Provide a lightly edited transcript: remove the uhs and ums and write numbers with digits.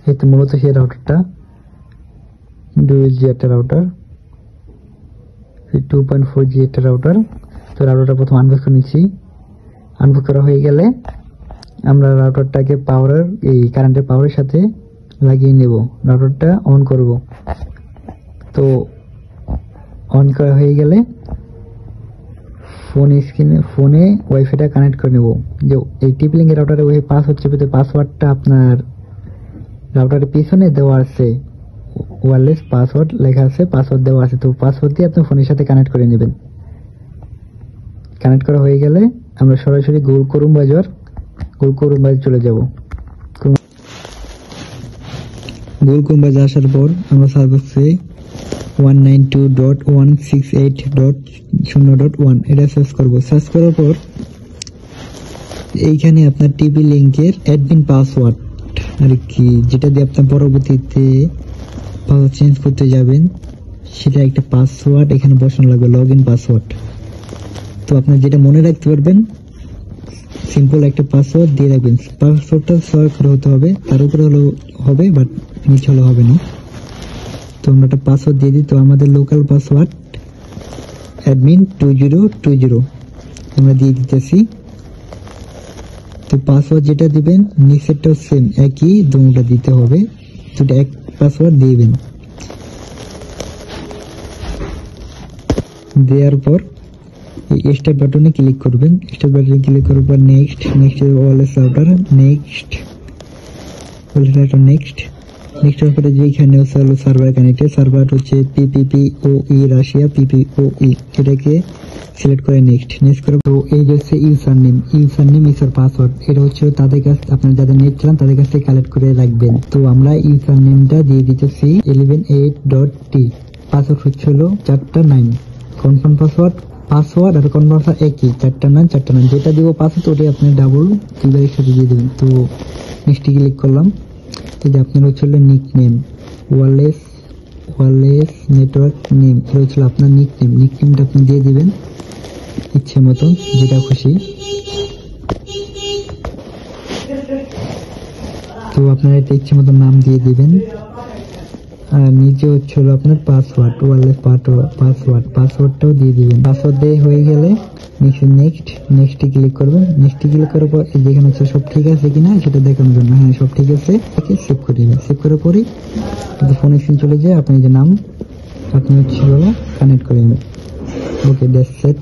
এই তো মূলত সেই রাউটারটা ডুয়েল-জি একটা রাউটার, 2.4G একটা রাউটার। তো রাউটারটা প্রথম আনবক্স করে নিচ্ছি। আনবক্স করা হয়ে গেলে আমরা রাউটারটাকে কারেন্টের পাওয়ারের সাথে লাগিয়ে নেব। রাউটারটা অন করব। তো অন করা হয়ে গেলে ফোনে ওয়াইফাইটা কানেক্ট করে নেব। যে এই টিপলিং এর রাউটারে ওই পাসওয়ার্ডটা আপনার রাউটারের পিছনে দেওয়া আছে, ওয়্যারলেস পাসওয়ার্ড লেখা আছে, পাসওয়ার্ড দেওয়া আছে। তো পাসওয়ার্ড দিয়ে আপনি ফোনের সাথে কানেক্ট করে নেবেন। কানেক্ট করা হয়ে গেলে আমরা সরাসরি গুগল ক্রোম ব্রাউজার চলে যাব। গুগল ক্রোম ব্রাউজার আসার পর আমরা সার্চ বক্সে 192.168.0.1 এটা সার্চ করব। সার্চ করার পর এইখানে আপনার টিপি লিংকের অ্যাডমিন পাসওয়ার্ড আর কি, যেটা দিয়ে আপনি পরবর্তীতে পাসওয়ার্ড চেঞ্জ করতে যাবেন, সেটা একটা পাসওয়ার্ড এখানে বসানো লাগবে, লগইন পাসওয়ার্ড। তো আপনার যেটা মনে রাখতে পারবেন, সিম্পল একটা পাসওয়ার্ড দিয়ে রাখবেন। পাসওয়ার্ডটা সলভ করে হতে হবে, তার উপরে হলেও হবে, বাট নিচে হলেও হবে না। তো আমরা একটা পাসওয়ার্ড দিয়ে দিই। তো আমাদের লোকাল পাসওয়ার্ড অ্যাডমিন 2020 আমরা দিয়ে দিতেছি। তো পাসওয়ার্ড যেটা দিবেন নিচেরটাও সেম একই, দুটোটা দিতে হবে। দুটো এক পাসওয়ার্ড দিবেন। দেওয়ার পর এই স্টার্ট বাটনে ক্লিক করবেন। স্টার্ট বাটনে ক্লিক করার পর নেক্সট ওয়্যারলেস রাউটার, নেক্সট হওয়ার পরে যেখানে হলো সার্ভার কানেক্টেড, সার্ভার হচ্ছে PPPoE রাশিয়া, PPPoE এটাকে সিলেক্ট করে নেক্সট করার পর এই যে হচ্ছে ইউজার নেম ইউজার পাসওয়ার্ড, এটা হচ্ছে তাদের কাছ আপনার যাদের নেট চালান তাদের কাছ থেকে কালেক্ট করে রাখবেন। তো আমরা ইউজার নেমটা দিয়ে দিতেছি 118.t, পাসওয়ার্ড হচ্ছে হলো 4টা 9, কনফার্ম পাসওয়ার্ড আর কনফার্ম পাসওয়ার্ড একই 4টা 9, যেটা দিব পাসওয়ার্ড ওটাই আপনি ডাবল কিবারের সাথে দিয়ে দেবেন। তো নেক্সট ক্লিক করলাম। এই যে আপনার হচ্ছে হলো nick name, wireless network name, এটা হচ্ছে আপনার নিক নেমটা আপনি দিয়ে দিবেন ইচ্ছে মতন, যেটা খুশি। তো আপনার এটা ইচ্ছে মতন নাম দিয়ে দিবেন। আর নিচে হচ্ছে হলো আপনার পাসওয়ার্ড, ওয়্যারলেস পাসওয়ার্ডটাও দিয়ে দিবেন। পাসওয়ার্ড দিয়ে হয়ে গেলে নেক্সট ক্লিক করবেন। নেক্সট ক্লিক করার পর যেখানে হচ্ছে সব ঠিক আছে কিনা সেটা দেখানোর জন্য, হ্যাঁ সব ঠিক আছে, সেভ করে দিবেন। সেভ করার পরেই ফোনে স্ক্রিন চলে যায়, আপনি যে নাম আপনি হচ্ছে কানেক্ট করে নেবেন। ওকে, দ্যাটস ইট।